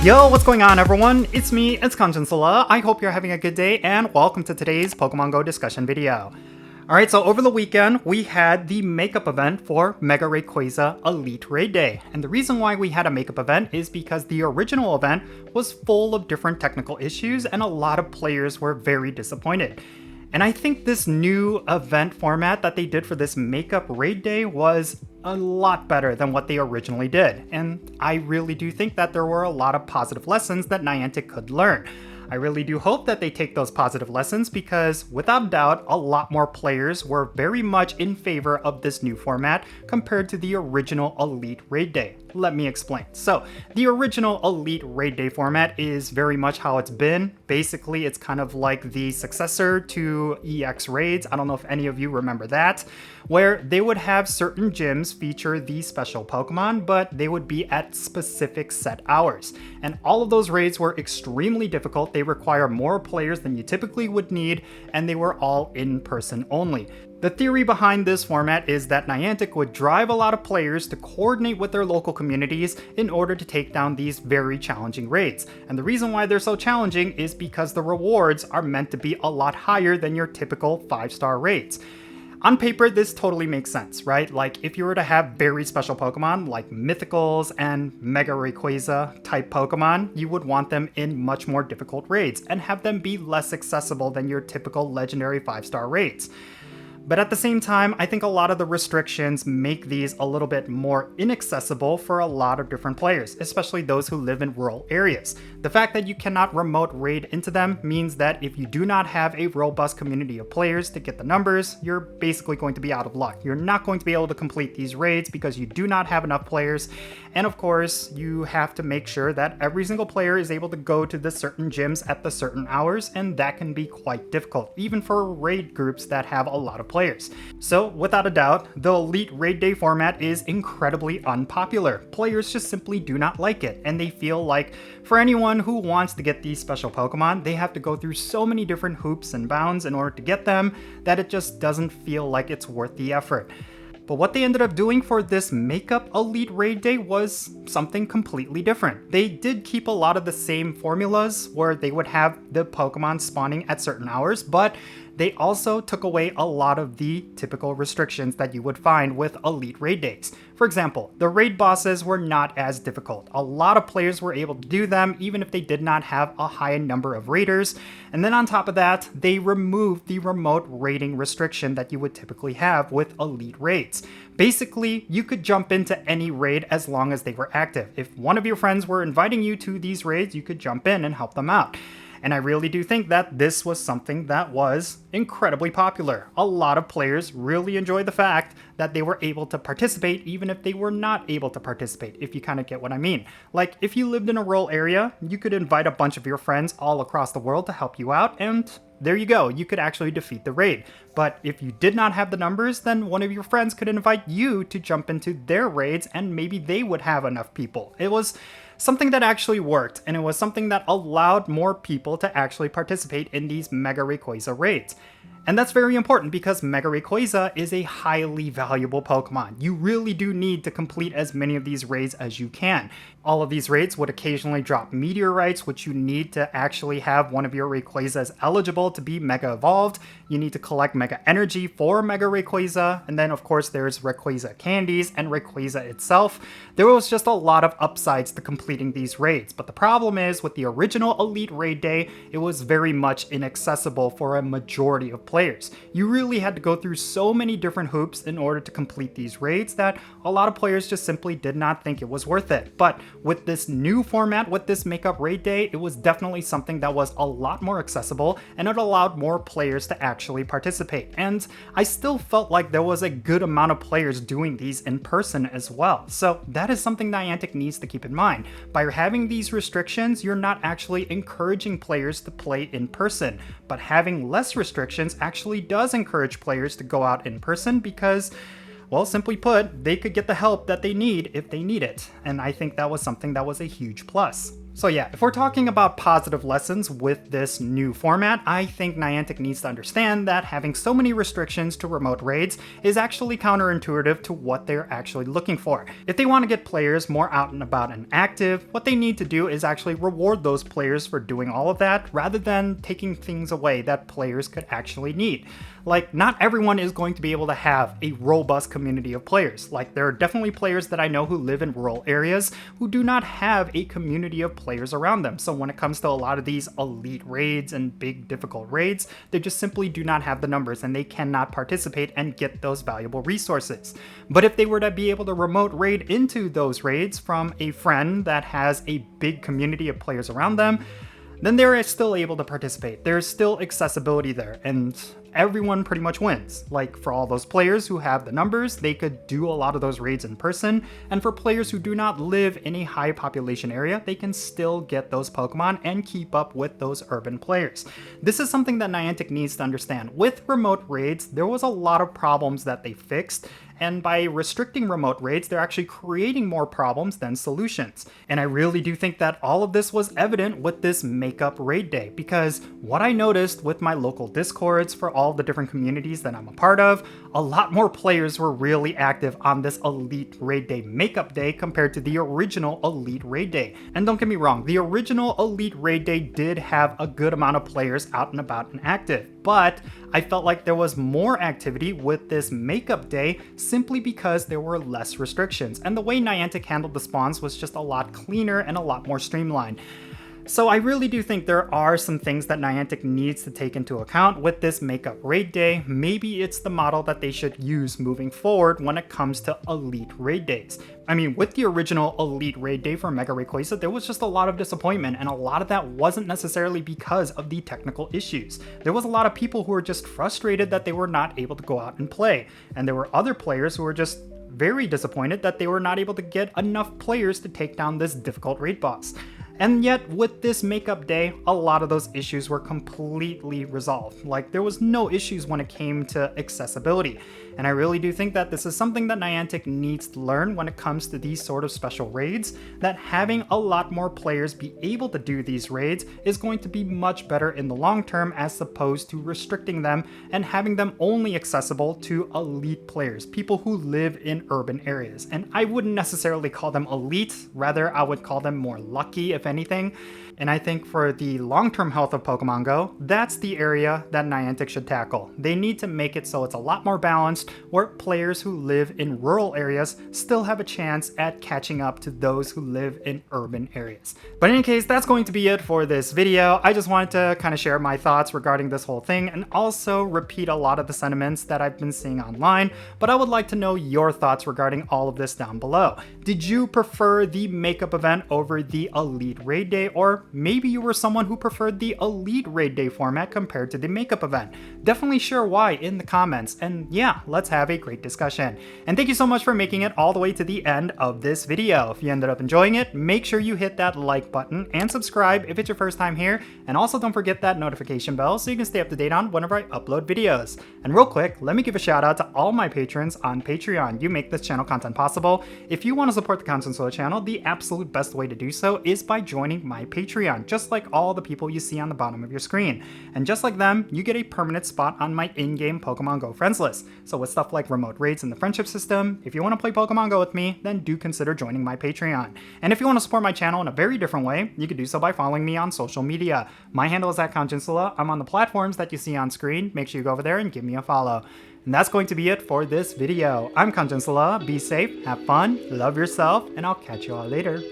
Yo, what's going on everyone? It's me, it's Jinsula. I hope you're having a good day and welcome to today's Pokemon Go discussion video. Alright, so over the weekend, we had the makeup event for Mega Rayquaza Elite Raid Day. And the reason why we had a makeup event is because the original event was full of different technical issues and a lot of players were very disappointed. And I think this new event format that they did for this makeup raid day was a lot better than what they originally did. And I really do think that there were a lot of positive lessons that Niantic could learn. I really do hope that they take those positive lessons because without doubt, a lot more players were very much in favor of this new format compared to the original Elite Raid Day. Let me explain. So, the original Elite Raid Day format is very much how it's been. Basically, it's kind of like the successor to EX Raids. I don't know if any of you remember that, where they would have certain gyms feature these special Pokemon, but they would be at specific set hours. And all of those raids were extremely difficult. They require more players than you typically would need, and they were all in person only. The theory behind this format is that Niantic would drive a lot of players to coordinate with their local communities in order to take down these very challenging raids. And the reason why they're so challenging is because the rewards are meant to be a lot higher than your typical 5-star raids. On paper, this totally makes sense, right? Like, if you were to have very special Pokemon, like Mythicals and Mega Rayquaza type Pokemon, you would want them in much more difficult raids and have them be less accessible than your typical legendary 5-star raids. But at the same time, I think a lot of the restrictions make these a little bit more inaccessible for a lot of different players, especially those who live in rural areas. The fact that you cannot remote raid into them means that if you do not have a robust community of players to get the numbers, you're basically going to be out of luck. You're not going to be able to complete these raids because you do not have enough players. And of course, you have to make sure that every single player is able to go to the certain gyms at the certain hours, and that can be quite difficult, even for raid groups that have a lot of players. So without a doubt, the Elite Raid Day format is incredibly unpopular. Players just simply do not like it, and they feel like for anyone who wants to get these special Pokemon, they have to go through so many different hoops and bounds in order to get them that it just doesn't feel like it's worth the effort. But what they ended up doing for this makeup Elite Raid Day was something completely different. They did keep a lot of the same formulas where they would have the Pokemon spawning at certain hours, but they also took away a lot of the typical restrictions that you would find with Elite Raid Days. For example, the raid bosses were not as difficult. A lot of players were able to do them even if they did not have a high number of raiders. And then on top of that, they removed the remote raiding restriction that you would typically have with Elite Raids. Basically, you could jump into any raid as long as they were active. If one of your friends were inviting you to these raids, you could jump in and help them out. And I really do think that this was something that was incredibly popular. A lot of players really enjoyed the fact that they were able to participate even if they were not able to participate, if you kind of get what I mean. Like, if you lived in a rural area, you could invite a bunch of your friends all across the world to help you out, and there you go, you could actually defeat the raid. But if you did not have the numbers, then one of your friends could invite you to jump into their raids and maybe they would have enough people. It was something that actually worked, and it was something that allowed more people to actually participate in these Mega Rayquaza raids. And that's very important because Mega Rayquaza is a highly valuable Pokemon. You really do need to complete as many of these raids as you can. All of these raids would occasionally drop meteorites, which you need to actually have one of your Rayquazas eligible to be Mega Evolved. You need to collect Mega Energy for Mega Rayquaza, and then of course there's Rayquaza candies and Rayquaza itself. There was just a lot of upsides to completing these raids, but the problem is with the original Elite Raid Day, it was very much inaccessible for a majority of players. You really had to go through so many different hoops in order to complete these raids that a lot of players just simply did not think it was worth it. But with this new format, with this Makeup Raid Day, it was definitely something that was a lot more accessible and it allowed more players to actually participate. And I still felt like there was a good amount of players doing these in person as well. So that is something Niantic needs to keep in mind. By having these restrictions, you're not actually encouraging players to play in person, but having less restrictions actually does encourage players to go out in person because, well, simply put, they could get the help that they need if they need it. And I think that was something that was a huge plus. So yeah, if we're talking about positive lessons with this new format, I think Niantic needs to understand that having so many restrictions to remote raids is actually counterintuitive to what they're actually looking for. If they want to get players more out and about and active, what they need to do is actually reward those players for doing all of that rather than taking things away that players could actually need. Like, not everyone is going to be able to have a robust community of players. Like, there are definitely players that I know who live in rural areas who do not have a community of players around them. So when it comes to a lot of these elite raids and big difficult raids, they just simply do not have the numbers and they cannot participate and get those valuable resources. But if they were to be able to remote raid into those raids from a friend that has a big community of players around them, then they're still able to participate. There's still accessibility there, and everyone pretty much wins. Like, for all those players who have the numbers, they could do a lot of those raids in person, and for players who do not live in a high population area, they can still get those Pokemon and keep up with those urban players. This is something that Niantic needs to understand. With remote raids, there was a lot of problems that they fixed, and by restricting remote raids, they're actually creating more problems than solutions. And I really do think that all of this was evident with this makeup raid day, because what I noticed with my local discords for all the different communities that I'm a part of, a lot more players were really active on this Elite Raid Day makeup day compared to the original Elite Raid Day. And don't get me wrong, the original Elite Raid Day did have a good amount of players out and about and active, but I felt like there was more activity with this makeup day simply because there were less restrictions, and the way Niantic handled the spawns was just a lot cleaner and a lot more streamlined. So I really do think there are some things that Niantic needs to take into account with this makeup raid day. Maybe it's the model that they should use moving forward when it comes to Elite Raid Days. I mean, with the original Elite Raid Day for Mega Rayquaza, there was just a lot of disappointment, and a lot of that wasn't necessarily because of the technical issues. There was a lot of people who were just frustrated that they were not able to go out and play, and there were other players who were just very disappointed that they were not able to get enough players to take down this difficult raid boss. And yet, with this makeup day, a lot of those issues were completely resolved. Like, there was no issues when it came to accessibility. And I really do think that this is something that Niantic needs to learn when it comes to these sort of special raids, that having a lot more players be able to do these raids is going to be much better in the long term, as opposed to restricting them and having them only accessible to elite players, people who live in urban areas. And I wouldn't necessarily call them elite, rather I would call them more lucky, if anything. And I think for the long-term health of Pokemon Go, that's the area that Niantic should tackle. They need to make it so it's a lot more balanced, where players who live in rural areas still have a chance at catching up to those who live in urban areas. But in any case, that's going to be it for this video. I just wanted to kind of share my thoughts regarding this whole thing, and also repeat a lot of the sentiments that I've been seeing online, but I would like to know your thoughts regarding all of this down below. Did you prefer the makeup event over the Elite Raid Day, or maybe you were someone who preferred the Elite Raid Day format compared to the makeup event? Definitely share why in the comments, and yeah, let's have a great discussion. And thank you so much for making it all the way to the end of this video. If you ended up enjoying it, make sure you hit that like button and subscribe if it's your first time here, and also don't forget that notification bell so you can stay up to date on whenever I upload videos. And real quick, let me give a shout out to all my patrons on Patreon. You make this channel content possible. If you want to support the Jinsula channel, the absolute best way to do so is by joining my Patreon, just like all the people you see on the bottom of your screen. And just like them, you get a permanent spot on my in-game Pokemon Go friends list. So with stuff like remote raids in the friendship system, if you want to play Pokemon Go with me, then do consider joining my Patreon. And if you want to support my channel in a very different way, you can do so by following me on social media. My handle is @Jinsula. I'm on the platforms that you see on screen. Make sure you go over there and give me a follow. And that's going to be it for this video. I'm Jinsula. Be safe, have fun, love yourself, and I'll catch you all later.